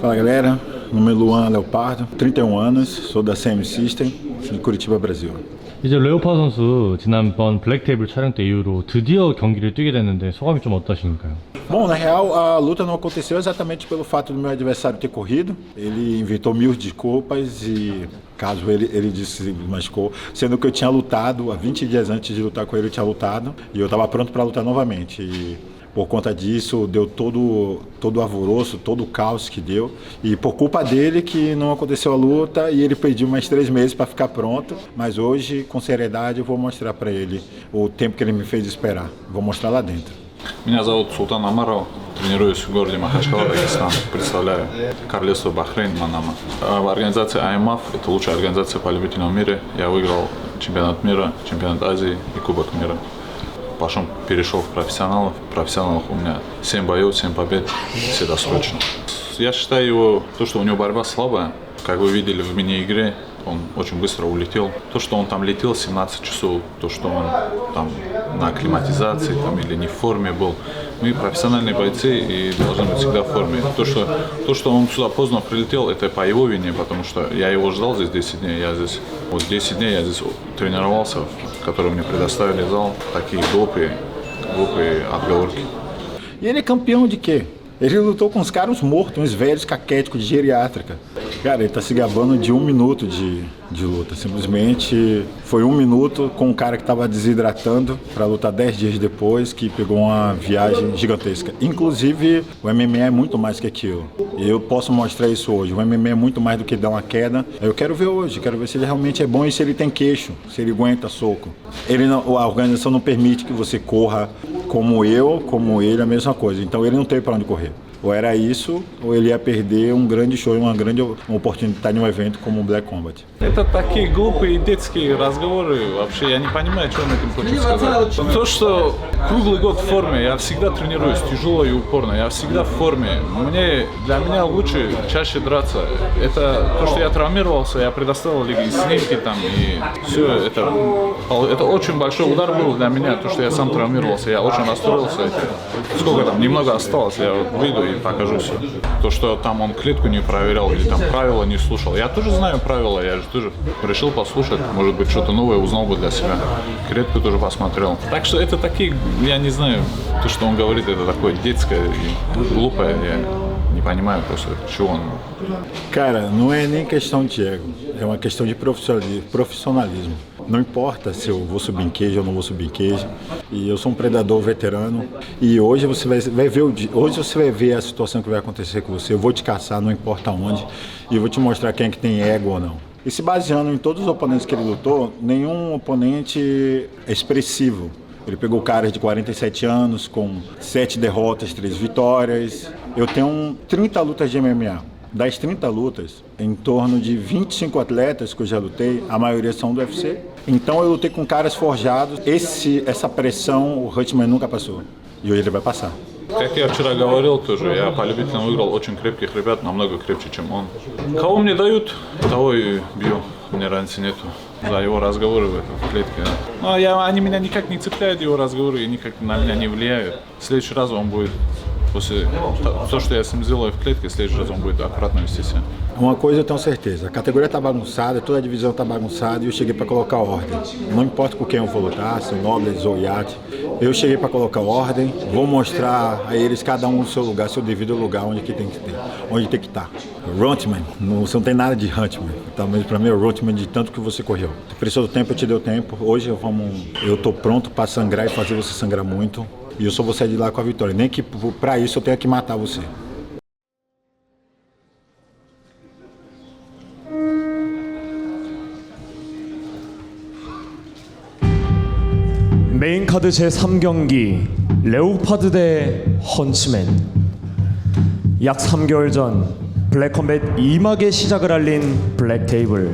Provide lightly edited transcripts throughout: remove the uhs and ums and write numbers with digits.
Fala galera, meu nome é Luan Leopardo, 31 anos, sou da CM System de Curitiba, Brasil. 이제 레오파 선수 지난번 블랙테이블 촬영 때 이후로 드디어 경기를 뛰게 됐는데 소감이 좀 어떠신가요? Bom, na real, a luta não aconteceu exatamente pelo fato do meu adversário ter corrido. Ele inventou mil desculpas e, caso ele disse que machucou, sendo que eu tinha lutado, há 20 dias antes de lutar com ele, eu tinha lutado e eu estava pronto para lutar novamente. E por conta disso, deu todo o alvoroço, todo o caos que deu. E por culpa dele que não aconteceu a luta e ele pediu mais 3 meses para ficar pronto. Mas hoje, com seriedade, eu vou mostrar para ele o tempo que ele me fez esperar. Vou mostrar lá dentro. Меня зовут Султан Амаров, тренируюсь в городе Махачкала, Дагестан, представляю Королевство Бахрейн, Манама. В организации IMAF, это лучшая организация по любительному мире, я выиграл чемпионат мира, чемпионат Азии и Кубок мира. Потом перешел в профессионалов, в профессионалах у меня 7 боев, 7 побед, все досрочно. Я считаю, что у него борьба слабая, как вы видели в мини-игре, он очень быстро улетел. То, что он там летел 17 часов, то, что он там на акклиматизации там, или не в форме был. Мы профессиональные бойцы и должны быть всегда в форме. То, что он сюда поздно прилетел, это по его вине, потому что я его ждал здесь 10 дней. Вот 10 dnei я здесь тренировался, который мне предоставили зал. Такие глупые отговорки. E ele é campeão de quê? Ele lutou com uns caras mortos, uns velhos caquéticos de geriátrica. Cara, ele tá se gabando de 1 minuto de luta. Simplesmente foi 1 minuto com um cara que tava desidratando para lutar 10 dias depois, que pegou uma viagem gigantesca. Inclusive, o MMA é muito mais que aquilo. E eu posso mostrar isso hoje. O MMA é muito mais do que dar uma queda. Eu quero ver hoje, quero ver se ele realmente é bom e se ele tem queixo, se ele aguenta soco. A organização não permite que você corra como eu, como ele, a mesma coisa. Então ele não tem para onde correr. Ou era isso, ou ele ia perder um grande show, uma oportunidade em um evento como o Black Combat. Это такие глупые детские разговоры, вообще я не понимаю, что он этим хочет сказать. То, что круглый год в форме, я всегда тренируюсь тяжело и упорно, я всегда в форме. Для меня лучше чаще драться. Это то, что я травмировался, я предоставил и снимки там, и все. Это очень большой удар был для меня, то, что я сам травмировался, я очень расстроился. Сколько там, немного осталось, я выйду и покажу все. То, что там он клетку не проверял или там правила не слушал. Я тоже знаю правила, я же тоже решил послушать, может быть, что-то новое узнал бы для себя. Клетку тоже посмотрел. Так что это такие, я не знаю, то, что он говорит, это такое детское и глупое. Я не понимаю просто, чего он... Cara, não é nem questão de ego, é uma questão de profissionalismo. Não importa se eu vou subir em cage ou não vou subir em cage. E eu sou um predador veterano. E hoje você vai ver a situação que vai acontecer com você. Eu vou te caçar, não importa onde. E eu vou te mostrar quem é que tem ego ou não. E se baseando em todos os oponentes que ele lutou, nenhum oponente é expressivo. Ele pegou caras de 47 anos, com 7 derrotas, 3 vitórias. Eu tenho 30 lutas de MMA. Das 30 lutas, em torno de 25 atletas que eu já lutei, a maioria são do UFC. Então eu lutei com caras forjados. Essa pressão o Hutchman nunca passou. E hoje ele vai passar. Как я вчера говорил тоже, я по любителям выиграл очень крепких ребят, намного крепче, чем он. Кого мне дают, того и бью. Мне разницы нету. За его разговоры в клетке. Но они меня никак не цепляют, его разговоры, и никак на меня не влияют. В следующий раз он будет, после того, что я с ним сделаю в клетке, в следующий раз он будет аккуратно вести себя. Uma coisa eu tenho certeza, a categoria está bagunçada, toda a divisão está bagunçada e eu cheguei para colocar ordem. Não importa com quem eu vou lutar, se o Nobles ou o Iate, eu cheguei para colocar ordem, vou mostrar a eles cada um no seu lugar, seu devido lugar, onde que tem que ter, onde tem que estar. Rothman, você não tem nada de Huntman, talvez para mim é o Rothman de tanto que você correu. Se precisou do tempo, eu te dei o tempo, hoje eu estou pronto para sangrar e fazer você sangrar muito e eu só vou sair de lá com a vitória, nem que para isso eu tenha que matar você. 메인카드 제3경기 레오파드 대 헌츠맨. 약 3개월 전 블랙컴뱃 2막의 시작을 알린 블랙테이블.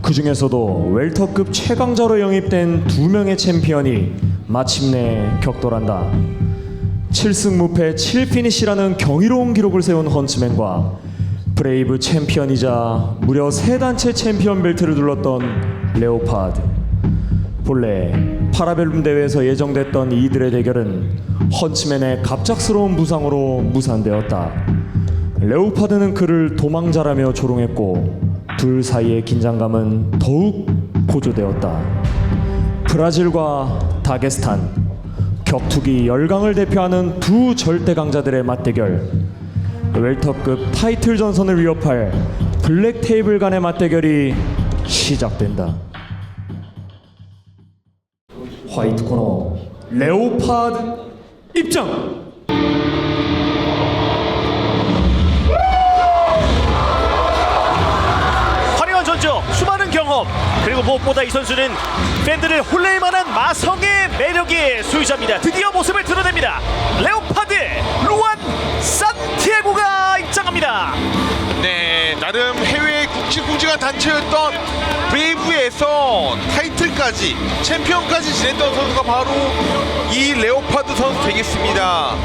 그 중에서도 웰터급 최강자로 영입된 2명의 챔피언이 마침내 격돌한다. 7승 무패 7피니시라는 경이로운 기록을 세운 헌츠맨과 브레이브 챔피언이자 무려 3단체 챔피언 벨트를 둘렀던 레오파드. 본래 파라벨룸 대회에서 예정됐던 이들의 대결은 헌츠맨의 갑작스러운 부상으로 무산되었다. 레오파드는 그를 도망자라며 조롱했고 둘 사이의 긴장감은 더욱 고조되었다. 브라질과 다게스탄, 격투기 열강을 대표하는 두 절대 강자들의 맞대결, 웰터급 타이틀 전선을 위협할 블랙 테이블 간의 맞대결이 시작된다. 화이트 코너 레오파드 입장! 화려한 전적, 수많은 경험, 그리고 무엇보다 이 선수는 팬들을 홀릴 만한 마성의 매력의 소유자입니다. 드디어 모습을 드러냅니다. 레오파드 루안 산티아고가 입장합니다. 네, 나름 해외 굵직굵직한 단체였던 브레이브에서 타이틀까지 챔피언까지 지냈던 선수가 바로 이 레오파드 선수 되겠습니다.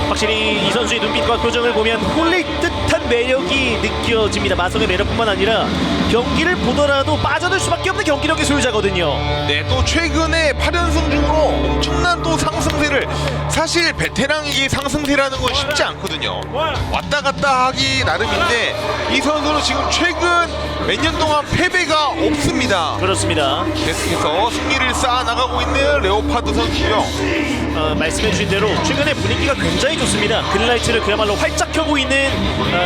확실히 이 선수의 눈빛과 표정을 보면 홀릴 듯한 매력이 느껴집니다. 마성의 매력뿐만 아니라 경기를 보더라도 빠져들 수밖에 없는 경기력의 소유자거든요. 네, 또 최근에 8연승 중으로 엄청난 또 상승세를, 사실 베테랑에게 상승세라는 건 쉽지 않거든요. 왔다 갔다 하기 나름인데 이 선수는 지금 최근 몇 년 동안 패배가 없습니다. 그렇습니다. 계속해서 승리를 쌓아나가고 있는 레오파드 선수고요. 말씀해주신 대로 최근에 분위기가 굉장히 좋습니다. 그린라이트를 그야말로 활짝 켜고 있는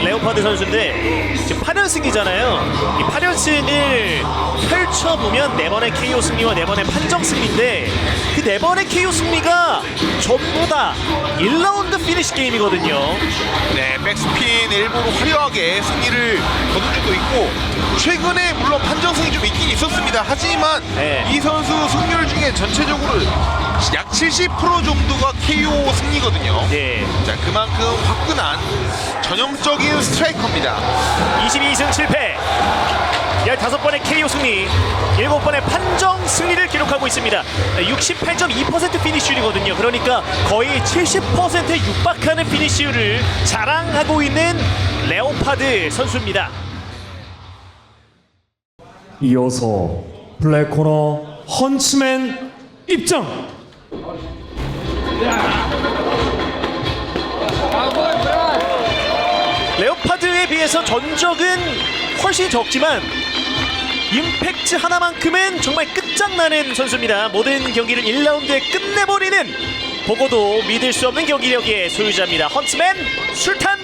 레오파드 선수인데 지금 8연승이잖아요. 이 8연승을 펼쳐보면 4번의 KO 승리와 4번의 판정 승리인데 그 4번의 KO 승리가 전부 다 1라운드 피니시 게임이거든요. 네, 백스핀 일부러 화려하게 승리를 거둔 적도 있고 최근에 물론 판정승이 좀 있긴 있었습니다. 하지만 네. 이 선수 승률 중에 전체적으로 약 70% 정도가 KO 승리거든요. 네. 자, 그만큼 화끈한 전형적인 스트라이커입니다. 22승 7패 15번의 KO 승리 7번의 판정 승리를 기록하고 있습니다. 68.2% 피니쉬율이거든요. 그러니까 거의 70%에 육박하는 피니쉬율을 자랑하고 있는 레오파드 선수입니다. 이어서 블랙 코너 헌츠맨 입장! 레오파드에 비해서 전적은 훨씬 적지만 임팩트 하나만큼은 정말 끝장나는 선수입니다. 모든 경기를 1라운드에 끝내버리는 보고도 믿을 수 없는 경기력의 소유자입니다. 헌츠맨 술탄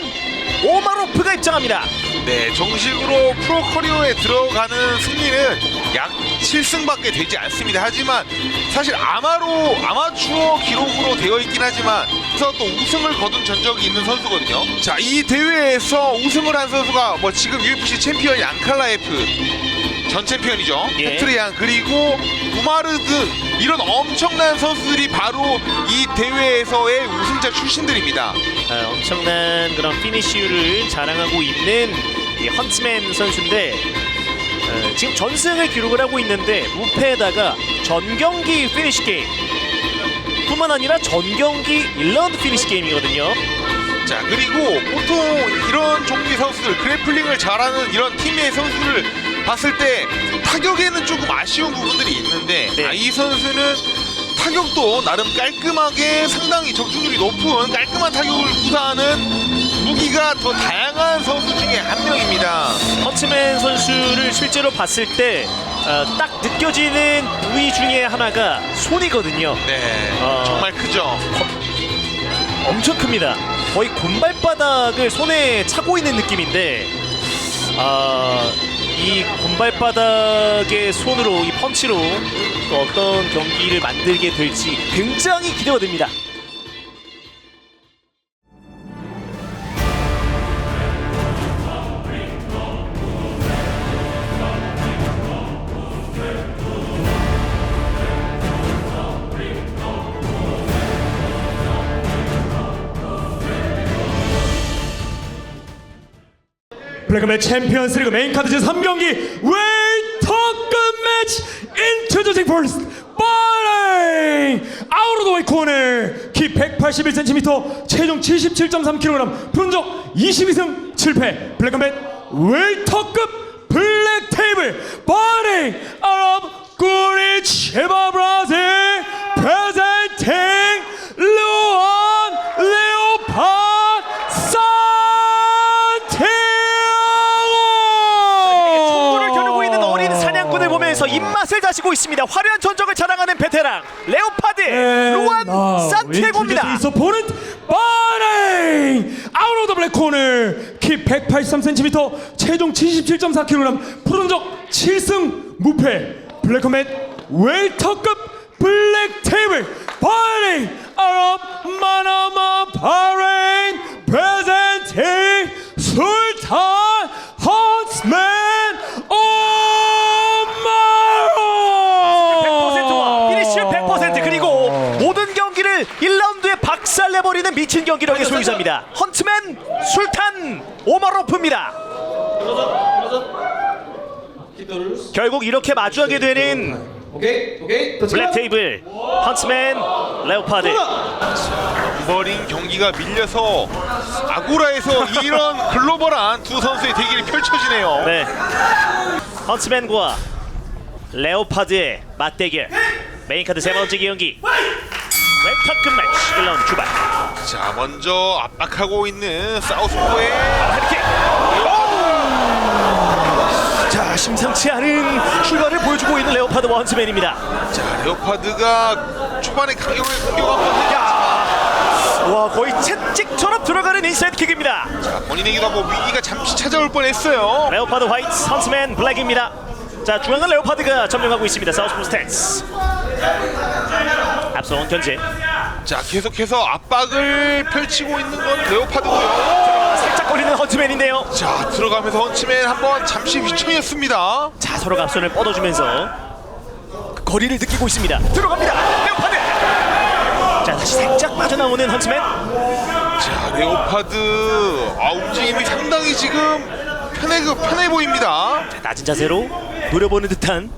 오마로프가 입장합니다. 네, 정식으로 프로 커리어에 들어가는 승리는 약 7승밖에 되지 않습니다. 하지만 사실 아마추어 기록으로 되어 있긴 하지만 그래서 또 우승을 거둔 전적이 있는 선수거든요. 자, 이 대회에서 우승을 한 선수가 뭐 지금 UFC 챔피언인 앙칼라에프 전 챔피언이죠. 예. 페트리안, 그리고 우마르드, 이런 엄청난 선수들이 바로 이 대회에서의 우승자 출신들입니다. 엄청난 그런 피니쉬율을 자랑하고 있는 이 헌츠맨 선수인데 지금 전승을 기록을 하고 있는데 무패에다가 전경기 피니쉬 게임 뿐만 아니라 전경기 1라운드 피니쉬 게임이거든요. 자, 그리고 보통 이런 종류의 선수들, 그래플링을 잘하는 이런 팀의 선수를 봤을 때 타격에는 조금 아쉬운 부분들이 있는데 네. 이 선수는 타격도 나름 깔끔하게 상당히 적중률이 높은 깔끔한 타격을 구사하는 무기가 더 다양한 선수 중에 한 명입니다. 헌츠맨 선수를 실제로 봤을 때 딱 느껴지는 부위 중에 하나가 손이거든요. 네, 정말 크죠. 엄청 큽니다. 거의 곰발바닥을 손에 차고 있는 느낌인데 이 곰발바닥의 손으로, 이 펀치로 또 어떤 경기를 만들게 될지 굉장히 기대가 됩니다. 블랙컴뱃 챔피언스 리그 메인 카드 제3경기 웨이터급 매치 인트로듀싱 퍼스트 파이팅 아웃 오브 더 웨이 코너 키 181cm 체중 77.3kg 분적 22승 7패 블랙컴뱃 웨이터급 블랙 테이블 파이팅 아웃 오브 구리체바 브라질 프레젠팅 루안 레오파드 입맛을 다시고 있습니다. 화려한 전적을 자랑하는 베테랑 레오파드 루안 산티아고입니다. His opponent Bahrain out of the black corner. 키 183cm, 체중 77.4kg, 푸른적 7승 무패. 블랙컴뱃 웰터급 블랙 테이블 Bahrain out of Manama Bahrain presenting Sultan Huntsman Omaru. 100%와 피니쉬 100% 그리고 모든 경기를 1라운드에 박살내버리는 미친 경기력의 소유자입니다. 헌트맨 술탄 오마로프입니다. 결국 이렇게 마주하게 되는 블랙 테이블 헌트맨 레오파드. 버린 경기가 밀려서 아고라에서 이런 글로벌한 두 선수의 대결이 펼쳐지네요. 네. 헌트맨과 레오파드의 맞대결. 메인카드 세 번째 경기. 웰터급 매치 1라운드 출발. 자, 먼저 압박하고 있는 사우스포의 헤드킥. 자, 심상치 않은 출발을 보여주고 있는 레오파드와 헌트맨입니다. 자, 레오파드가 초반에 강력하게 공격 한번 했지만 와, 거의 채찍처럼 들어가는 인사이드 킥입니다. 자, 본인에게도 한번 위기가 잠시 찾아올 뻔했어요. 레오파드 화이트, 헌트맨 블랙입니다. 자, 중앙은 레오파드가 점령하고 있습니다. 사우스포 스탠스. 앞선 견제. 자, 계속해서 압박을 펼치고 있는 건 레오파드고요. 살짝 걸리는 헌트맨인데요. 자, 들어가면서 헌치맨 한번 잠시 휘청이었습니다. 자, 서로가 앞선을 뻗어주면서 그 거리를 느끼고 있습니다. 들어갑니다. 레오파드. 자, 다시 살짝 빠져나오는 헌트맨. 자, 레오파드 움직임이 상당히 지금 편해 보입니다. 자, 낮은 자세로 노려보는 듯한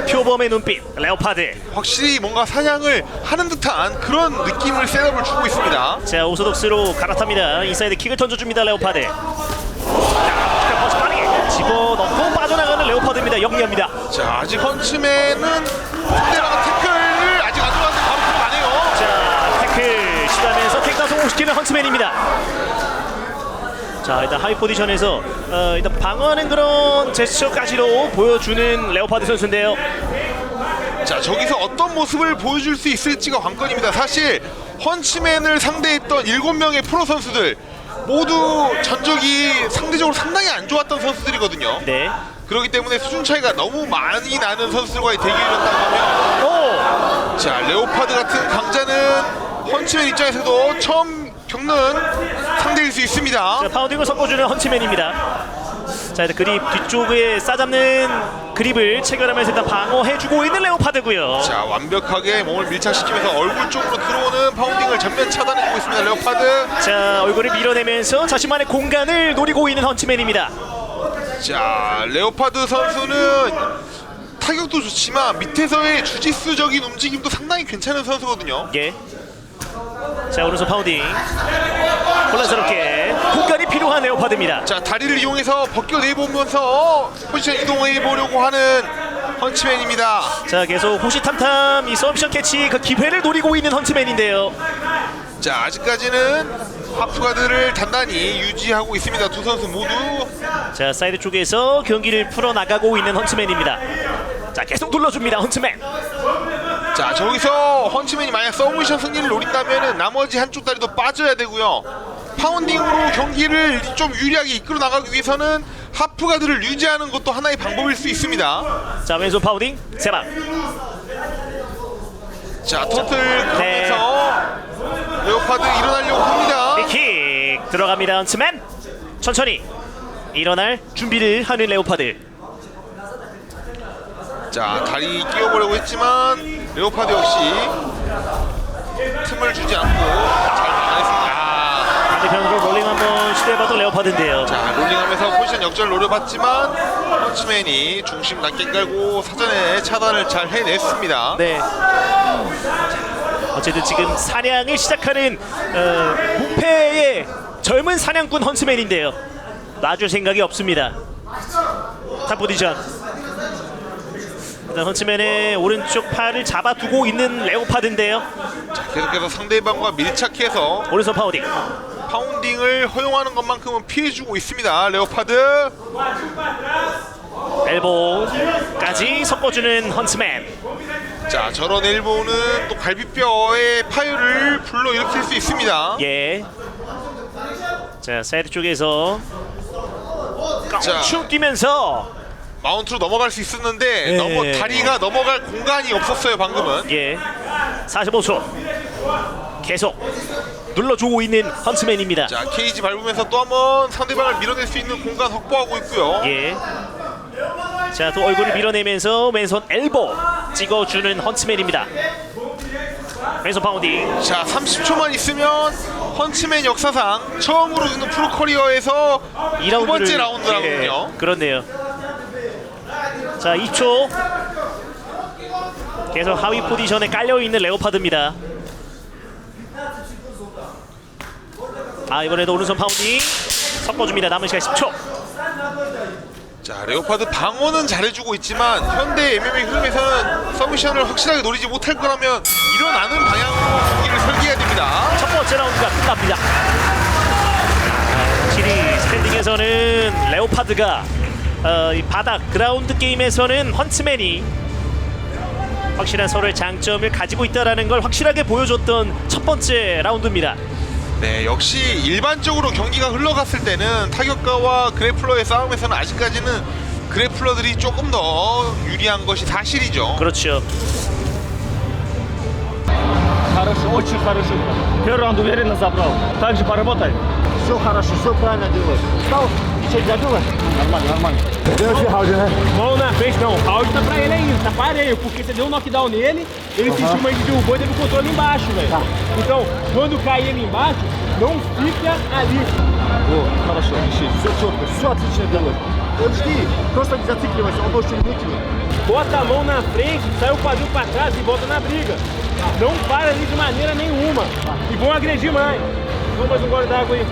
표범의 눈빛. 레오파드. 확실히 뭔가 사냥을 하는 듯한 그런 느낌을 셋업을 주고 있습니다. 자, 오소독스로 갈아탑니다. 인사이드 킥을 던져줍니다. 레오파드. 자, 펀치 빠르게 집어넣고 빠져나가는 레오파드입니다. 영리합니다. 자, 아직 헌츠맨은 상대랑 태클을 아직 안 들어갔는데 바로 들어가네요. 자, 태클 시도하면서 태클 성공시키는 헌트맨입니다. 자, 일단 하이 포지션에서 일단 방어하는 그런 제스처까지로 보여주는 레오파드 선수인데요. 자, 저기서 어떤 모습을 보여줄 수 있을지가 관건입니다. 사실 헌츠맨을 상대했던 7명의 프로 선수들 모두 전적이 상대적으로 상당히 안 좋았던 선수들이거든요. 네. 그렇기 때문에 수준 차이가 너무 많이 나는 선수들과의 대결이었다고 하면 오! 자, 레오파드 같은 강자는 헌츠맨 입장에서도 처음 겪는 상대일 수 있습니다. 자, 파운딩을 섞어주는 헌치맨입니다. 자, 일단 그립 뒤쪽에 싸잡는 그립을 체결하면서 일단 방어해주고 있는 레오파드고요. 자, 완벽하게 몸을 밀착시키면서 얼굴 쪽으로 들어오는 파운딩을 전면 차단해주고 있습니다. 레오파드. 자, 얼굴을 밀어내면서 자신만의 공간을 노리고 있는 헌치맨입니다. 자, 레오파드 선수는 타격도 좋지만 밑에서의 주짓수적인 움직임도 상당히 괜찮은 선수거든요. 예. 자, 오른손 파운딩. 혼란스럽게 공간이 필요한 레오파드입니다. 자, 다리를 이용해서 벗겨내보면서 포지션 이동해보려고 하는 헌치맨입니다. 자, 계속 호시탐탐 이 서브션 캐치 그 기회를 노리고 있는 헌트맨인데요. 자, 아직까지는 하프가드를 단단히 유지하고 있습니다. 두 선수 모두. 자, 사이드 쪽에서 경기를 풀어나가고 있는 헌트맨입니다. 자, 계속 눌러줍니다. 헌트맨. 자, 저기서 헌치맨이 만약 서브미션 승리를 노린다면 나머지 한쪽 다리도 빠져야 되고요. 파운딩으로 경기를 좀 유리하게 이끌어 나가기 위해서는 하프가드를 유지하는 것도 하나의 방법일 수 있습니다. 자, 왼손 파운딩 세방. 자, 터틀 그러면서 레오파드 일어나려고 합니다. 킥 들어갑니다. 헌트맨. 천천히 일어날 준비를 하는 레오파드. 자, 다리 끼워보려고 했지만 레오파드 역시 틈을 주지 않고 잘 막아냈습니다. 반대편으로 롤링 한번 시도해봤던 레오파드인데요. 자, 롤링하면서 포지션 역전을 노려봤지만 헌츠맨이 중심 낮게 깔고 사전에 차단을 잘 해냈습니다. 네. 어쨌든 지금 사냥을 시작하는 무패의 젊은 사냥꾼 헌트맨인데요. 놔줄 생각이 없습니다. 탑 포지션. 일단 헌트맨의 오른쪽 팔을 잡아두고 있는 레오파드인데요. 자, 계속해서 상대방과 밀착해서 오른손 파운딩. 파운딩을 허용하는 것만큼은 피해주고 있습니다. 레오파드. 엘보까지 섞어주는 헌츠맨. 자, 저런 엘보는 또 갈비뼈의 파열을 불러일으킬 수 있습니다. 예. 자, 사이드 쪽에서 깡충 뛰면서 마운트로 넘어갈 수 있었는데 다리가 넘어갈 공간이 없었어요 방금은. 예. 45초 계속 눌러주고 있는 헌츠맨입니다. 자, 케이지 밟으면서 또 한번 상대방을 밀어낼 수 있는 공간 확보하고 있고요. 예. 자, 또 얼굴을 밀어내면서 왼손 엘보 찍어주는 헌츠맨입니다. 왼손 파운딩. 자, 30초만 있으면 헌츠맨 역사상 처음으로 있는 프로 커리어에서 두 번째 라운드라군요. 예, 그렇네요. 자, 2초 계속 하위 포지션에 깔려있는 레오파드입니다. 아, 이번에도 오른손 파운딩 섞어줍니다. 남은 시간 10초. 자, 레오파드 방어는 잘해주고 있지만 현대 MMA 흐름에서는 서미션을 확실하게 노리지 못할 거라면 일어나는 방향으로 경기를 설계해야 됩니다. 첫 번째 라운드가 끝납니다. 확실히 스탠딩에서는 레오파드가 이 바닥 그라운드 게임에서는 헌츠맨이 확실한 서로의 장점을 가지고 있다는 걸 확실하게 보여줬던 첫 번째 라운드입니다. 네, 역시 일반적으로 경기가 흘러갔을 때는 타격가와 그래플러의 싸움에서는 아직까지는 그래플러들이 조금 더 유리한 것이 사실이죠. 그렇죠. Хорошо, очень хорошо. Первый раунд уверенно забрал. Также поработай. Все хорошо, все правильно делаешь. Встал, ничего не забыл? Нормально, нормально. Mão na frente não, áudio tá pra ele ainda, tá parelho, porque você deu um knockdown nele, ele sentiu uma de derrubou e teve o controle embaixo, velho. Então, quando cair ele embaixo, não fica ali. О, хорошо, ищи, все четко, все отлично делаешь. Вот жди, просто не зацикливайся, он больше не выкинет. Bota a mão na frente, sai o quadril pra trás e volta na briga. Não para ali de maneira nenhuma. E vão agredir mais. Vamos mais um gole d'água aí.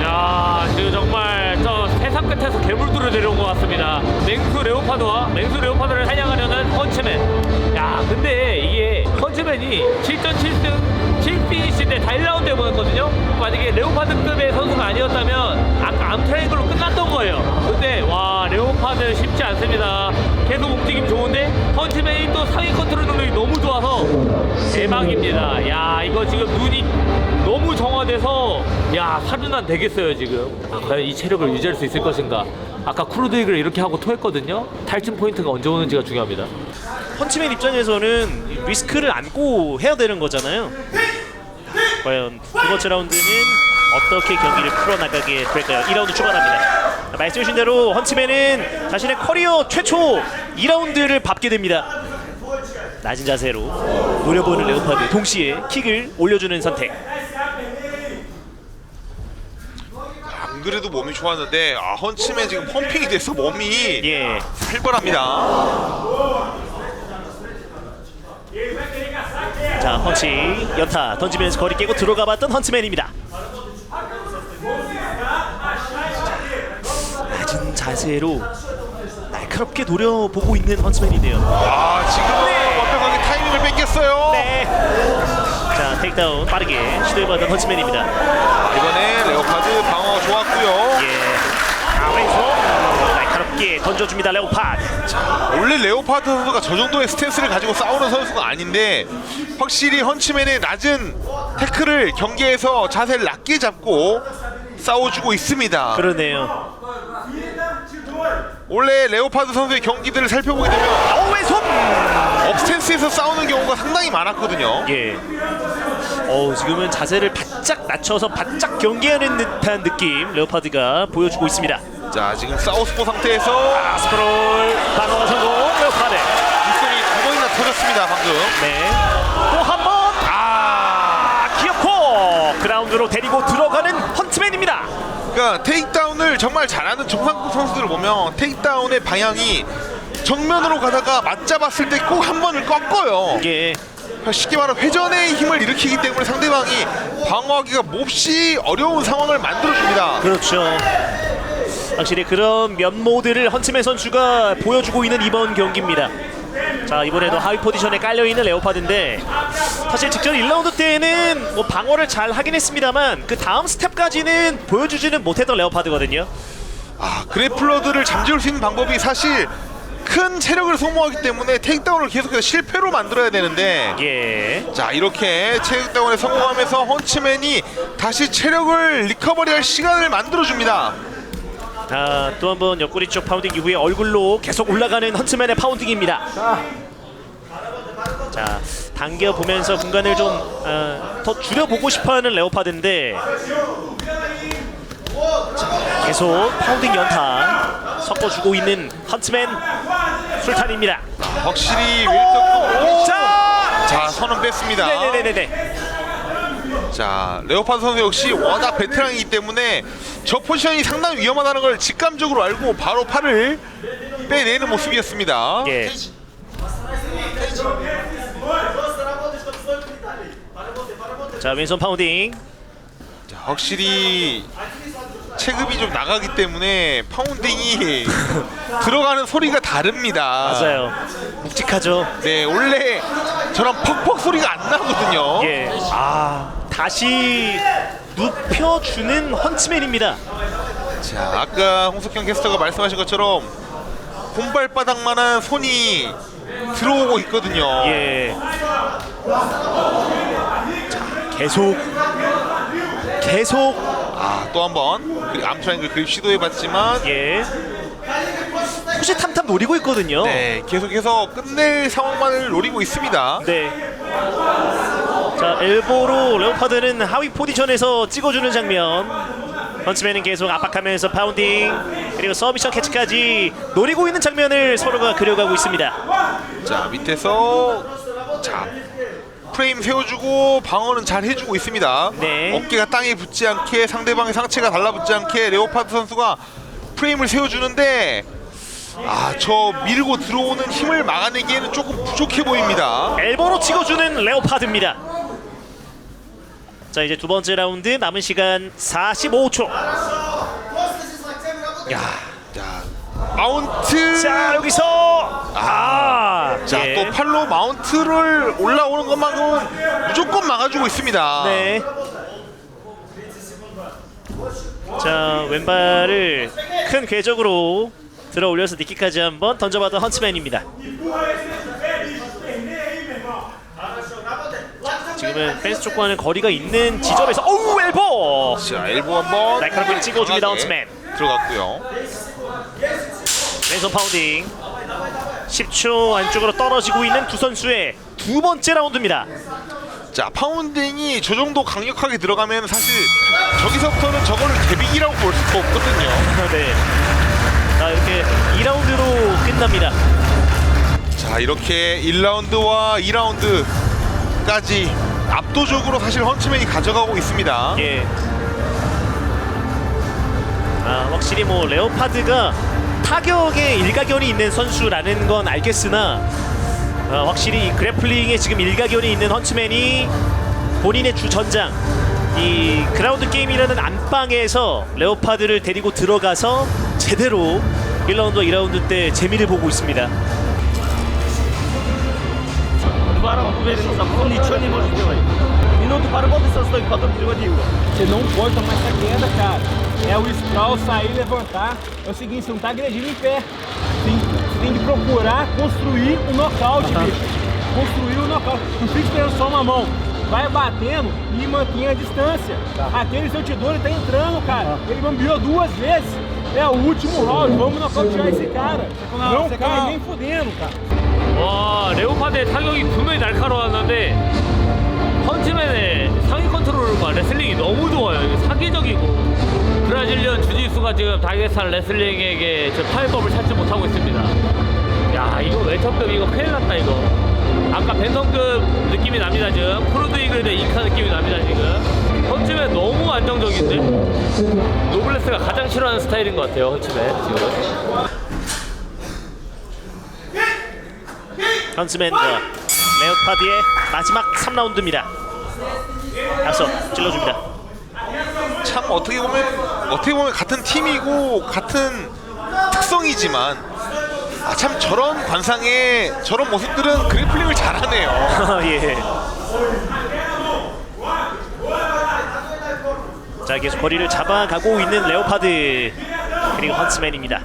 야, 지금 정말 저 세상 끝에서 괴물들을 데려온 것 같습니다. 맹수 레오파드와 맹수 레오파드를 사냥하려는 헌츠맨. 야, 근데 이게 헌츠맨이 7전 7승 7피니시인데 다 1라운드에 보냈거든요. 만약에 레오파드급의 선수가 아니었다면 아까 암트라이앵글로 끝났던 거예요. 근데 와, 레오파드 쉽지 않습니다. 계속 움직임 좋은데 헌츠맨이 또 상위 컨트롤 능력이 너무 좋아서 대박입니다. 야, 이거 지금 눈이 너무 정화돼서 야, 사륜안 되겠어요 지금. 과연 이 체력을 유지할 수 있을 것인가. 아까 크루드익을 이렇게 하고 토했거든요. 탈진 포인트가 언제 오는지가 중요합니다. 헌츠맨 입장에서는 리스크를 안고 해야 되는 거잖아요. 과연 두 번째 라운드는 어떻게 경기를 풀어나가게 될까요? 2라운드 출발합니다. 말씀해주신 대로 헌츠맨은 자신의 커리어 최초 2라운드를 밟게 됩니다. 낮은 자세로 노려보는 레오파드, 동시에 킥을 올려주는 선택. 안 그래도 몸이 좋았는데 헌츠맨 지금 펌핑이 돼서 몸이 예. 살벌합니다. 자, 펀치 연타 던지면서 거리 깨고 들어가봤던 헌츠맨입니다. 낮은 자세로 날카롭게 노려보고 있는 헌츠맨인데요. 지금 완벽하게 타이밍을 뺏겼어요. 네. 자, 테이크다운 빠르게 시도해봤던 헌츠맨입니다. 이번에 레오파드 방어 좋았고요. 예. 왼손 날카롭게 던져줍니다. 레오파드. 원래 레오파드 선수가 저 정도의 스탠스를 가지고 싸우는 선수가 아닌데 확실히 헌츠맨의 낮은 태클을 경기에서 자세를 낮게 잡고 싸워주고 있습니다. 그러네요. 원래 레오파드 선수의 경기들을 살펴보게 되면 왼손. 업스탠스에서 싸우는 경우가 상당히 많았거든요. 예. 지금은 자세를 바짝 낮춰서 바짝 경계하는 듯한 느낌 레오파드가 보여주고 있습니다. 자, 지금 사우스포 상태에서 스프롤 방어 성공. 레오파드 뒷손이 두 번이나 터졌습니다 방금. 네. 또 한 번. 귀엽고 그라운드로 데리고 들어가는 헌츠맨입니다. 그러니까 테이크다운을 정말 잘하는 정상급 선수들을 보면 테이크다운의 방향이 정면으로 가다가 맞잡았을 때 꼭 한 번을 꺾어요. 예. 쉽게 말하면 회전의 힘을 일으키기 때문에 상대방이 방어하기가 몹시 어려운 상황을 만들어줍니다. 그렇죠. 확실히 그런 면모들을 헌츠맨 선수가 보여주고 있는 이번 경기입니다. 자, 이번에도 하위 포지션에 깔려있는 레오파드인데 사실 직전 1라운드 때는 뭐 방어를 잘 하긴 했습니다만 그 다음 스텝까지는 보여주지는 못했던 레오파드거든요. 그래플러들을 잠재울 수 있는 방법이 사실 큰 체력을 소모하기 때문에 테이크다운을 계속해서 실패로 만들어야 되는데 예. 자, 이렇게 테이크다운에 성공하면서 헌츠맨이 다시 체력을 리커버리할 시간을 만들어줍니다. 또 한번 옆구리 쪽 파운딩 이후에 얼굴로 계속 올라가는 헌츠맨의 파운딩입니다. 자, 당겨보면서 공간을 좀 더 줄여보고 싶어하는 레오파드인데 자, 계속 파운딩 연타 섞어주고 있는 헌츠맨 술탄입니다. 확실히 웰터 자, 선은 뺐습니다. 네네네네. 자, 레오파드 선수 역시 워낙 베테랑이기 때문에 저 포지션이 상당히 위험하다는 걸 직감적으로 알고 바로 팔을 빼내는 모습이었습니다. 예. 자, 왼손 파운딩. 자, 확실히 체급이 좀 나가기 때문에 파운딩이 들어가는 소리가 다릅니다. 맞아요. 묵직하죠. 네, 원래 저런 퍽퍽 소리가 안 나거든요. 예. 다시 눕혀주는 헌츠맨입니다. 자, 아까 홍석현 캐스터가 말씀하신 것처럼 곰발바닥만한 손이 들어오고 있거든요. 예. 자, 계속 또 한 번 암트라이앵글 그립 시도해봤지만 예. 호시탐탐 노리고 있거든요. 네, 계속해서 끝낼 상황만을 노리고 있습니다. 네. 자, 엘보로 레오파드는 하위 포지션에서 찍어주는 장면. 헌츠맨은 계속 압박하면서 파운딩 그리고 서미션 캐치까지 노리고 있는 장면을 서로가 그려가고 있습니다. 자, 밑에서 자 프레임 세워주고 방어는 잘 해주고 있습니다. 네. 어깨가 땅에 붙지 않게 상대방의 상체가 달라붙지 않게 레오파드 선수가 프레임을 세워주는데 저 밀고 들어오는 힘을 막아내기에는 조금 부족해 보입니다. 엘보로 찍어주는 레오파드입니다. 자, 이제 두 번째 라운드 남은 시간 45초. 자, 마운트. 자, 여기서 자, 예. 또 팔로 마운트를 올라오는 것만큼은 무조건 막아주고 있습니다. 네. 자, 왼발을 큰 궤적으로 들어 올려서 니키까지 한번 던져받은 헌츠맨입니다. 지금은 펜스 쪽과는 거리가 있는 지점에서 엘보! 자, 엘보 한번 날카롭게 찍어줍니다. 강하게 헌츠맨. 들어갔고요. 왼손 파운딩 10초 안쪽으로 떨어지고 있는 두 선수의 두 번째 라운드입니다. 자, 파운딩이 저 정도 강력하게 들어가면 사실 저기서부터는 저거를 개비기라고 볼 수가 없거든요. 네. 자, 이렇게 2라운드로 끝납니다. 자, 이렇게 1라운드와 2라운드까지 압도적으로 사실 헌츠맨이 가져가고 있습니다. 예. 확실히 뭐 레오파드가 타격에 일가견이 있는 선수라는 건 알겠으나 확실히 이 그래플링에 지금 일가견이 있는 헌츠맨이 본인의 주 전장 이 그라운드 게임이라는 안방에서 레오파드를 데리고 들어가서 제대로 1라운드와 2라운드 때 재미를 보고 있습니다. Minuto para o posição, que faltou de Você não pode tomar essa queda, cara. É o sprawl sair, levantar. É o seguinte, você não tá agredindo em pé. Você tem que procurar construir o nocaute, bicho. Construir o nocaute. Não fica esperando só uma mão. Vai batendo e mantenha a distância. Aquele seu Tidori tá entrando, cara. Ele bambiou 2 vezes. É o último round. Vamos nocautear esse cara. Não cai nem fudendo, cara. 와, 레오파드의 타격이 분명히 날카로웠는데 헌츠맨의 상위 컨트롤과 레슬링이 너무 좋아요. 이게 사기적이고 브라질리언 주짓수가 지금 다게스탄 레슬링에게 저 파해법을 찾지 못하고 있습니다. 야, 이거 웰터급 이거 큰일 났다 이거. 아까 벤성급 느낌이 납니다 지금. 프로드 이글의 이카 느낌이 납니다 지금. 헌츠맨 너무 안정적인데? 노블레스가 가장 싫어하는 스타일인 것 같아요 헌츠맨 지금. 헌츠맨과 레오파드의 마지막 3라운드입니다. 앞서 찔러줍니다. 참 어떻게 보면 같은 팀이고 같은 특성이지만 참 저런 관상에 저런 모습들은 그래플링을 잘하네요. 예. 자, 계속 거리를 잡아가고 있는 레오파드. 그리고 헌츠맨입니다.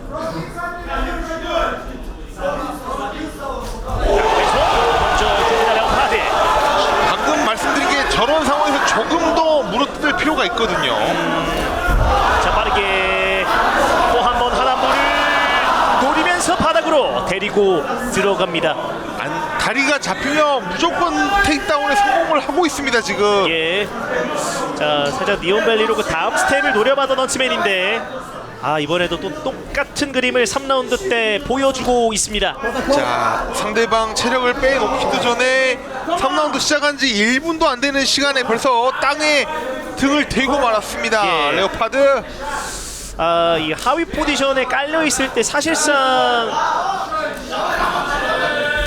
먼저 줍니다. 레오파드. 방금 말씀드린 게 저런 상황에서 조금 더 물어뜯을 필요가 있거든요. 자, 빠르게 또 한 번 하단부를 노리면서 바닥으로 데리고 들어갑니다. 다리가 잡히면 무조건 테이크다운에 성공을 하고 있습니다 지금. 예. 자, 살짝 니온밸리로 그 다음 스텝을 노려봤던 헌츠맨인데 이번에도 또 똑같은 그림을 3라운드 때 보여주고 있습니다. 자, 상대방 체력을 빼놓기도 전에 3라운드 시작한 지 1분도 안 되는 시간에 벌써 땅에 등을 대고 말았습니다. 예. 레오파드. 이 하위 포지션에 깔려 있을 때 사실상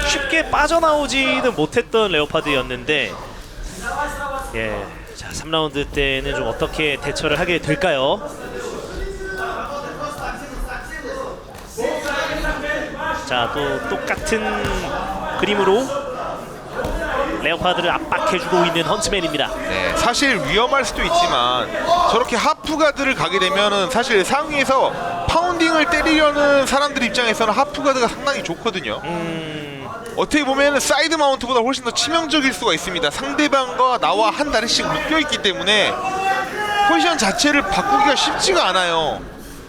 쉽게 빠져나오지는 못했던 레오파드였는데, 예, 자 3라운드 때는 좀 어떻게 대처를 하게 될까요? 자, 또 똑같은 그림으로 레오파드를 압박해주고 있는 헌츠맨입니다. 네, 사실 위험할 수도 있지만 저렇게 하프가드를 가게 되면은 사실 상위에서 파운딩을 때리려는 사람들 입장에서는 하프가드가 상당히 좋거든요. 어떻게 보면 사이드 마운트보다 훨씬 더 치명적일 수가 있습니다. 상대방과 나와 한 다리씩 묶여있기 때문에 포지션 자체를 바꾸기가 쉽지가 않아요.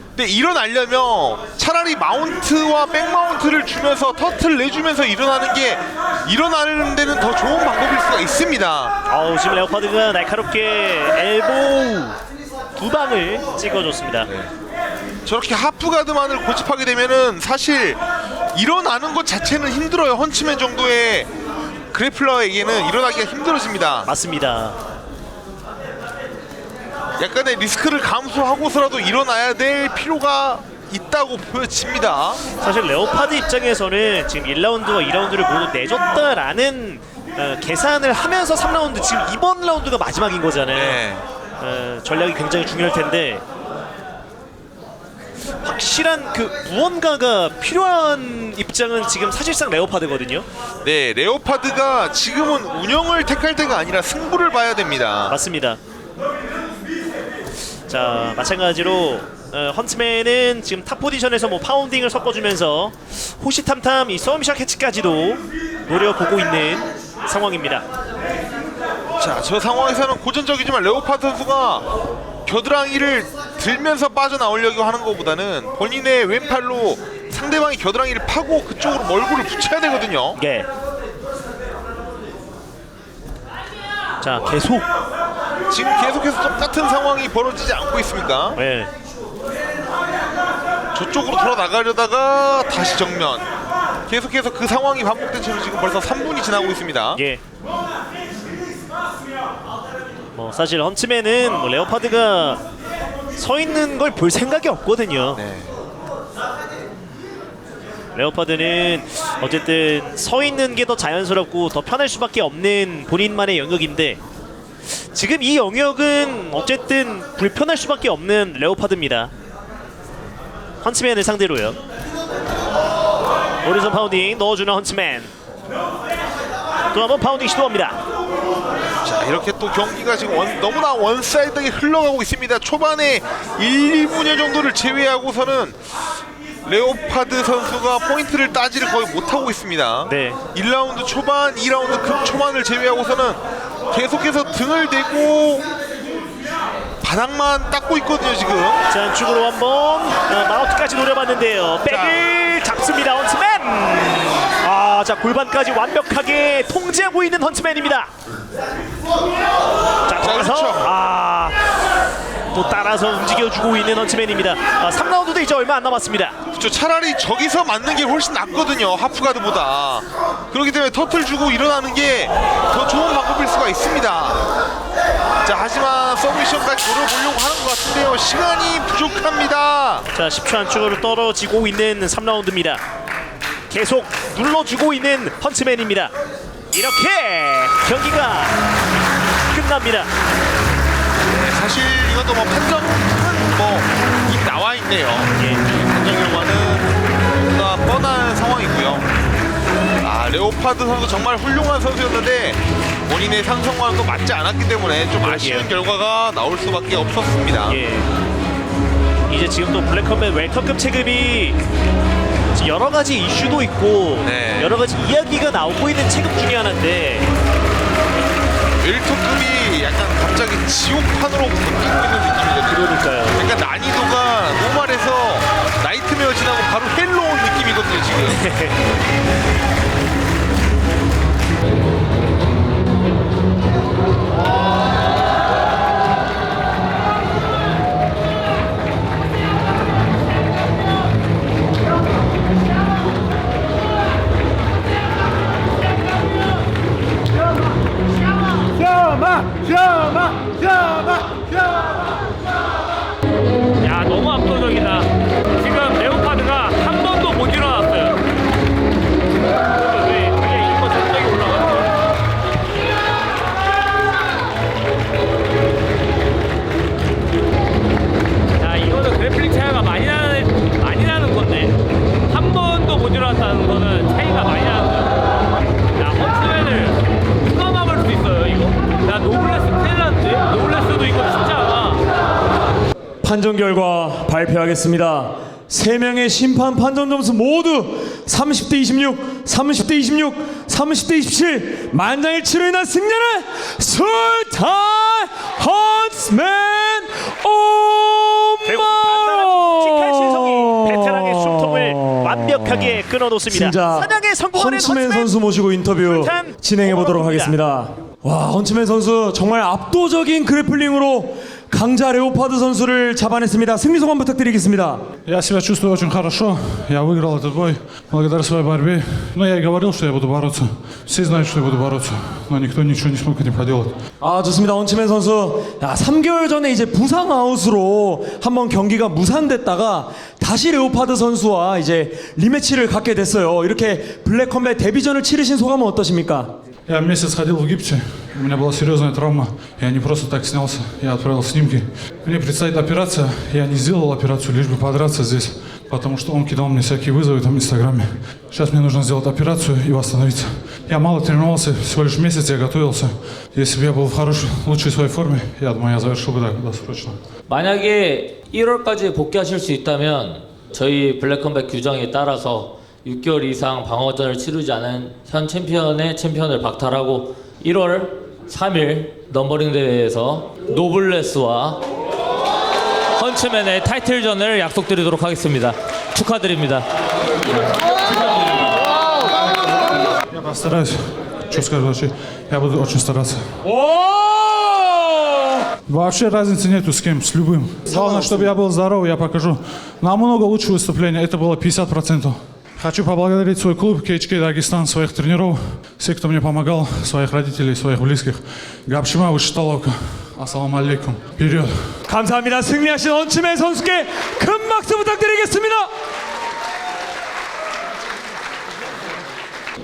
근데 일어나려면 차라리 마운트와 백마운트를 주면서 터트를 내주면서 일어나는 데는 더 좋은 방법일 수가 있습니다. 지금 레오파드가 날카롭게 엘보우 두 방을 찍어줬습니다. 저렇게 하프가드만을 고집하게 되면은 사실 일어나는 것 자체는 힘들어요. 헌츠맨 정도의 그래플러에게는 일어나기가 힘들어집니다. 맞습니다. 약간의 리스크를 감수하고서라도 일어나야 될 필요가 있다고 보여집니다. 사실 레오파드 입장에서는 지금 1라운드와 2라운드를 모두 내줬다라는 계산을 하면서 3라운드, 지금 이번 라운드가 마지막인 거잖아요. 네. 전략이 굉장히 중요할 텐데 확실한 그 무언가가 필요한 입장은 지금 사실상 레오파드거든요. 네, 레오파드가 지금은 운영을 택할 때가 아니라 승부를 봐야 됩니다. 맞습니다. 자, 마찬가지로 헌츠맨은 지금 탑 포지션에서 뭐 파운딩을 섞어주면서 호시탐탐 이 썸샷 캐치까지도 노려보고 있는 상황입니다. 자, 저 상황에서는 고전적이지만 레오파드 선수가 겨드랑이를 들면서 빠져나오려고 하는 것보다는 본인의 왼팔로 상대방의 겨드랑이를 파고 그쪽으로 얼굴을 붙여야 되거든요. 예. 자, 계속 지금 계속해서 똑같은 상황이 벌어지지 않고 있습니까? 예. 저쪽으로 돌아 나가려다가 다시 정면. 계속해서 그 상황이 반복된 채로 지금 벌써 3분이 지나고 있습니다. 예. 사실 헌츠맨은 레오파드가 서 있는 걸 볼 생각이 없거든요. 네. 레오파드는 어쨌든 서 있는 게 더 자연스럽고 더 편할 수밖에 없는 본인만의 영역인데 지금 이 영역은 어쨌든 불편할 수밖에 없는 레오파드입니다. 헌츠맨을 상대로요. 오른손 파운딩 넣어주는 헌츠맨. 또 한번 파운딩 시도합니다. 자, 이렇게 또 경기가 지금 너무나 원사이드하게 흘러가고 있습니다. 초반에 1, 2분여 정도를 제외하고서는 레오파드 선수가 포인트를 따지를 거의 못하고 있습니다. 네. 1라운드 초반, 2라운드 극초반을 제외하고서는 계속해서 등을 대고 바닥만 닦고 있거든요 지금. 자, 안쪽으로 한번 마운트까지 노려봤는데요. 백을 잡습니다. 헌츠맨. 자, 골반까지 완벽하게 통제하고 있는 헌츠맨입니다. 자, 돌아서 그렇죠. 또 따라서 움직여주고 있는 헌츠맨입니다. 3라운드도 이제 얼마 안 남았습니다. 그렇죠. 차라리 저기서 맞는 게 훨씬 낫거든요 하프가드보다. 그렇기 때문에 터틀 주고 일어나는 게 더 좋은 방법일 수가 있습니다. 자, 하지만 서브미션까지 노려보려고 하는 것 같은데요 시간이 부족합니다. 자, 10초 안쪽으로 떨어지고 있는 3라운드입니다. 계속 눌러주고 있는 헌츠맨입니다. 이렇게 경기가 끝납니다. 네, 사실 이것도 뭐 판정은 뭐 이미 나와 있네요. 예. 판정 결과는 뭔가 뻔한 상황이고요. 레오파드 선수 정말 훌륭한 선수였는데 본인의 상성과는 또 맞지 않았기 때문에 좀 아쉬운 결과가 나올 수밖에 없었습니다. 예. 이 이제 지금 또 블랙컴뱃 웰터급 체급이 여러 가지 이슈도 있고 네. 여러 가지 이야기가 나오고 있는 체급 중에 하나인데 웰터급이 약간 갑자기 지옥판으로 바뀌고 있는 느낌이죠. 그러니까요. 약간 난이도가 노멀에서 나이트메어 지나고 바로 헬로 온 느낌이거든요 지금. 야, 너무 압도적이다. 지금 레오파드가 한 번도 못 일어났어요. 왜 그게 이거 전적이 올라갔어? 야, 이거는 그래플링 차이가 많이 나는 건데 한 번도 못 일어났다는 거는 차이가 많이 나는 거야. 야, 헌츠맨을 누가 막을 수 있어요, 이거? 야, 노블레스 큰일 났는데? 노블레스도 이거 쉽지 않아. 판정 결과 발표하겠습니다. 3명의 심판 판정 점수 모두 30대 26, 30대 26, 30대 27 만장일치로 인한 승리는 술탄 헌츠맨 결국 단단하고 묵직한 신성이 베테랑의 숨통을 완벽하게 끊어놓습니다. 진짜 사냥에 성공하는 헌츠맨 선수 모시고 인터뷰 술탄 진행해 보도록 오버로드입니다. 하겠습니다. 와, 헌츠맨 선수 정말 압도적인 그래플링으로 강자 레오파드 선수를 잡아냈습니다. 승리 소감 부탁드리겠습니다. Я себя чувствую очень хорошо. Я выиграл этот бой благодаря своей борьбе. Но я и говорил, что я буду бороться. Все знают, что я буду бороться. Но никто ничего не смог этим поделать. 아, 좋습니다. 헌츠맨 선수. 야, 3개월 전에 이제 부상 아웃으로 한번 경기가 무산됐다가 다시 레오파드 선수와 이제 리매치를 갖게 됐어요. 이렇게 블랙컴뱃 데뷔전을 치르신 소감은 어떠십니까? Я месяц ходил в гипсе. У меня была серьезная травма. Я не просто так снялся. Я отправил снимки. Мне предстоит операция. Я не сделал операцию, лишь бы подраться здесь. Потому что он кидал мне всякие вызовы там в Инстаграме. Сейчас мне нужно сделать операцию и восстановиться. Я мало тренировался, всего лишь месяц я готовился. Если бы я был в хорошей, лучшей своей форме, я думаю, я завершил бы досрочно. 만약에 1월까지 복귀하실 수 있다면 저희 블랙컴뱃 규정에 따라서 6개월 이상 방어전을 치르지 않은 현 챔피언의 챔피언을 박탈하고 1월 3일 넘버링 대회에서 노블레스와 헌츠맨의 타이틀전을 약속드리도록 하겠습니다. 축하드립니다. Я постараюсь. Что скажу вообще? Я буду очень стараться. Вообще разницы нету с кем, с любым. Главное, чтобы я был здоров, я покажу намного лучше выступление. Это было 50%. Хочу поблагодарить свой клуб KHK Дагестан, своих тренеров, всех, кто мне помогал, своих родителей, своих близких. Габшима Вышиталовка. Ассаламу алейкум. Вперед. 감사합니다. 승리하신 헌츠맨 선수께 큰 박수 부탁드리겠습니다.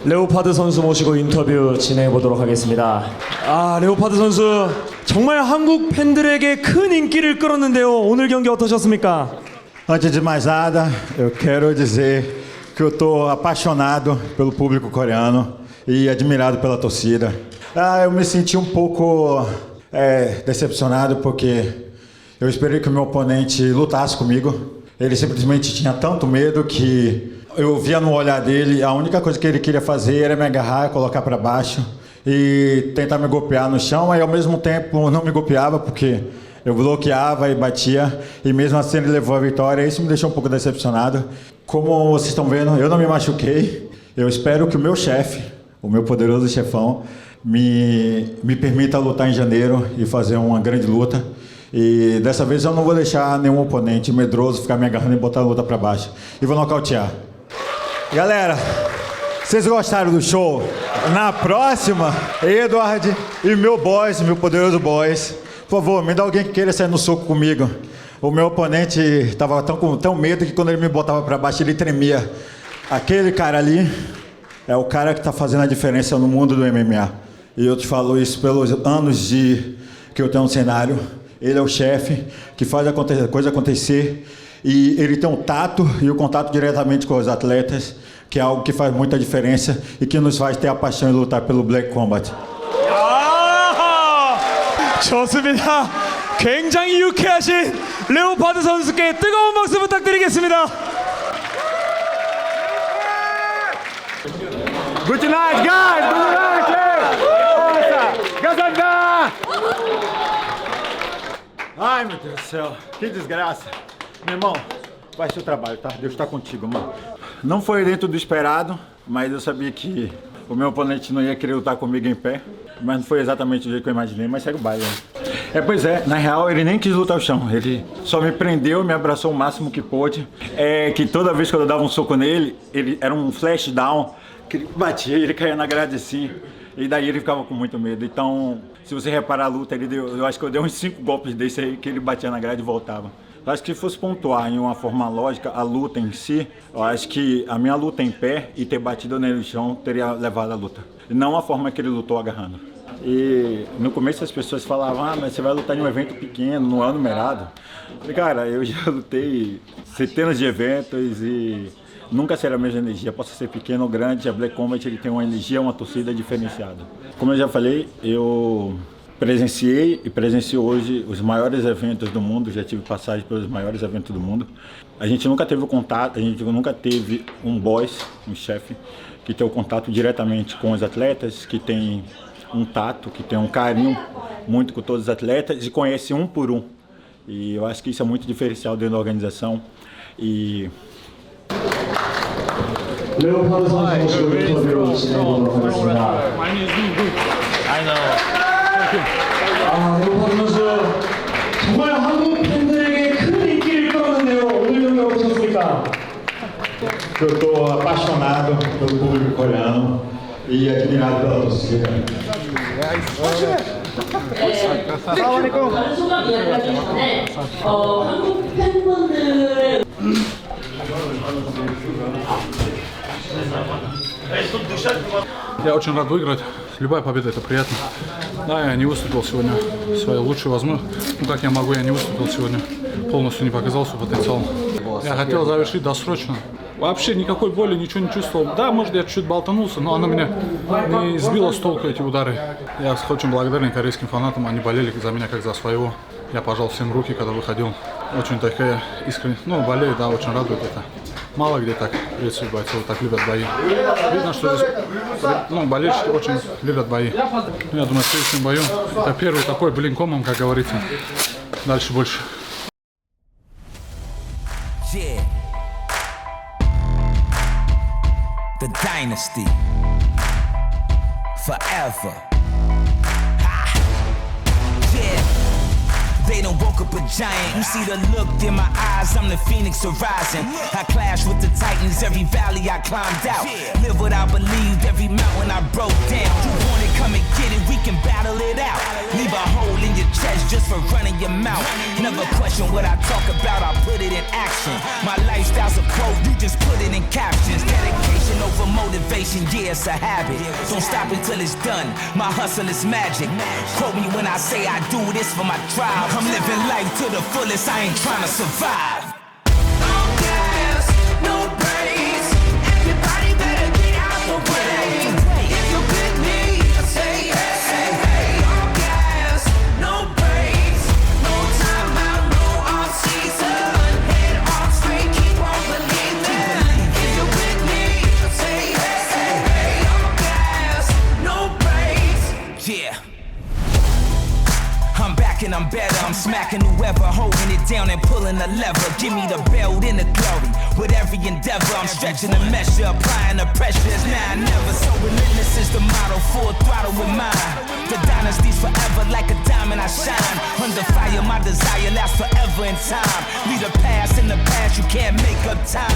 레오파드 선수 모시고 인터뷰 진행해 보도록 하겠습니다. 아, 레오파드 선수 정말 한국 팬들에게 큰 인기를 끌었는데요. 오늘 경기 어떠셨습니까? Antes de mais nada, eu quero dizer que eu estou apaixonado pelo público coreano e admirado pela torcida. Eu me senti um pouco decepcionado porque eu esperei que o meu oponente lutasse comigo. Ele simplesmente tinha tanto medo que eu via no olhar dele, a única coisa que ele queria fazer era me agarrar, colocar para baixo e tentar me golpear no chão, e ao mesmo tempo não me golpeava porque eu bloqueava e batia, e mesmo assim ele levou a vitória. Isso me deixou um pouco decepcionado. Como vocês estão vendo, eu não me machuquei. Eu espero que o meu chefe, o meu poderoso chefão, me permita lutar em janeiro e fazer uma grande luta. E dessa vez eu não vou deixar nenhum oponente medroso ficar me agarrando e botar a luta para baixo. E vou nocautear. Galera, vocês gostaram do show? Na próxima, Edward e meu boss, meu poderoso boss, por favor, me dá alguém que queira sair no soco comigo. O meu oponente estava com tão medo que quando ele me botava para baixo ele tremia. Aquele cara ali é o cara que está fazendo a diferença no mundo do MMA. E eu te falo isso pelos anos que eu tenho no cenário. Ele é o chefe que faz a coisa acontecer, e ele tem um tato e o contato diretamente com os atletas, que é algo que faz muita diferença e que nos faz ter a paixão de lutar pelo Black Combat. 좋습니다. 굉장히 유쾌하신 레오파드 선수께 뜨거운 박수 부탁드리겠습니다. Good night, guys! Good night! Força! Gazanda! Ai, meu Deus do céu, que desgraça. Meu irmão, faz seu trabalho, tá? Deus tá contigo, mano. Não foi dentro do esperado, mas eu sabia que o meu oponente não ia querer lutar comigo em pé. Mas não foi exatamente do jeito que eu imaginei, mas segue o baile. Pois é, na real ele nem quis lutar o chão, ele só me prendeu, me abraçou o máximo que pôde. Que toda vez que eu dava um soco nele, ele era um flash down, que ele batia, ele caía na grade assim, e daí ele ficava com muito medo. Então, se você reparar a luta, eu acho que eu dei uns 5 golpes desse aí, que ele batia na grade e voltava. Eu acho que se fosse pontuar em uma forma lógica a luta em si, eu acho que a minha luta em pé e ter batido nele no chão teria levado a luta. Não a forma que ele lutou agarrando. E no começo as pessoas falavam, mas você vai lutar em um evento pequeno, não é numerado. Falei, cara, eu já lutei centenas de eventos e nunca será a mesma energia. Possa ser pequeno ou grande, a Black Combat ele tem uma energia, uma torcida diferenciada. Como eu já falei, eu presenciei e presencio hoje os maiores eventos do mundo, já tive passagem pelos maiores eventos do mundo. A gente nunca teve o contato, a gente nunca teve um boss, um chefe, que tem o contato diretamente com os atletas, que tem um tato, que tem um carinho muito com todos os atletas e conhece um por um. E eu acho que isso é muito diferencial dentro da organização. E 레오파드 선수 인터뷰로 진행하도록 하겠습니다. 레오파드 선수 정말 한국 팬들에게 큰 인기를 끌었는데요. 오늘 경기 어떠셨습니까? eu estou apaixonado pelo público coreano e admirado pela torcida. 다른 소감 이야기하기 전에 한국 팬분들의 Я очень рад выиграть. Любая победа это приятно. Да, я не выступил сегодня своей лучшей возможностью. Ну как я могу, я не выступил сегодня. Полностью не показал свой потенциал. Я хотел завершить досрочно. Вообще никакой боли, ничего не чувствовал. Да, может я чуть болтанулся, но она меня не сбила с толку, эти удары. Я очень благодарен корейским фанатам, они болели за меня как за своего. Я пожал всем руки, когда выходил. Очень такая искренне, болею, да, очень радует это. Мало где так приветствуют бойцов, так любят бои. Видно, что здесь, болельщики очень любят бои. Я думаю, в следующем бою это первый такой блинкомом, как говорится. Дальше больше. The dynasty forever. They done woke up a giant. You see the look in my eyes, I'm the phoenix arising. I clash with the titans, every valley I climbed out. Live what I believed, every mountain I broke down. You want it, come and get it, we can battle it out. Leave a hole in your chest just for running your mouth. Never question what I talk about, I put it in action. My lifestyle's a quote, you just put it in captions. Dedication over motivation, yeah, it's a habit. Don't stop until it's done, my hustle is magic. Quote me when I say I do this for my tribe. I'm living life to the fullest, I ain't trying to survive. And I'm better, I'm smacking whoever holding it down and pulling the lever. Give me the belt in the glory. With every endeavor, I'm stretching the measure, applying the pressure. It's now or never. So relentless is the motto, full throttle with mine. The dynasty's forever, like a diamond I shine. Under fire, my desire lasts forever in time. Leave the past in the past, you can't make up time.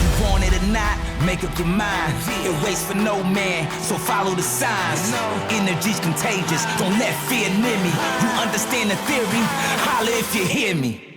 You want it or not, make up your mind. It waits for no man, so follow the signs. Energy's contagious, don't let fear near me. You understand the theory? Holla if you hear me.